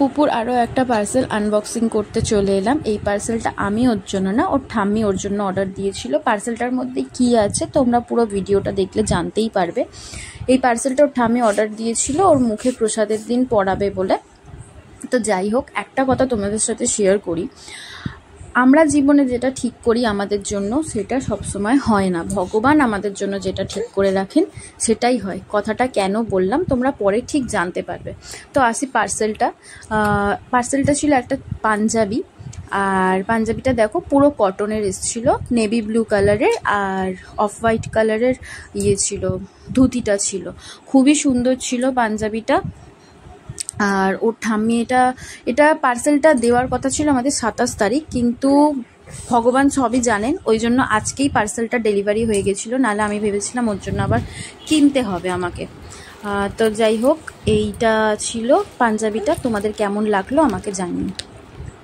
পুপুর আরও একটা parcel unboxing করতে চলে এলাম। এই পার্সেলটা আমি ওর জন্য না, ওর ঠাম্মি ওর জন্য অর্ডার দিয়েছিল। পার্সেলটার মধ্যে কি আছে তোমরা পুরো ভিডিওটা দেখলে জানতেই পারবে। এই পার্সেলটা ওর ঠাম্মি অর্ডার দিয়েছিল ওর মুখে প্রসাদের দিন পড়াবে বলে। তো যাই হোক, একটা কথা তোমাদের সাথে শেয়ার করি, আমরা জীবনে যেটা ঠিক করি আমাদের জন্য সেটা সবসময় হয় না। ভগবান আমাদের জন্য যেটা ঠিক করে রাখেন সেটাই হয়। কথাটা কেন বললাম তোমরা পরে ঠিক জানতে পারবে। তো আসি পার্সেলটা ছিল একটা পাঞ্জাবি। আর পাঞ্জাবিটা দেখো পুরো কটনের এসেছিল, নেভি ব্লু কালারের আর অফ হোয়াইট কালারের ছিল, ধুতিটা ছিল। খুবই সুন্দর ছিল পাঞ্জাবিটা। আর ওর ঠাম্মি এটা পার্সেলটা দেওয়ার কথা ছিল আমাদের 27 তারিখ, কিন্তু ভগবান সবই জানেন, ওই জন্য আজকেই পার্সেলটা ডেলিভারি হয়ে গেছিলো। নাহলে আমি ভেবেছিলাম ওর জন্য আবার কিনতে হবে আমাকে। তো যাই হোক, এইটা ছিল পাঞ্জাবিটা। তোমাদের কেমন লাগলো আমাকে জানিও।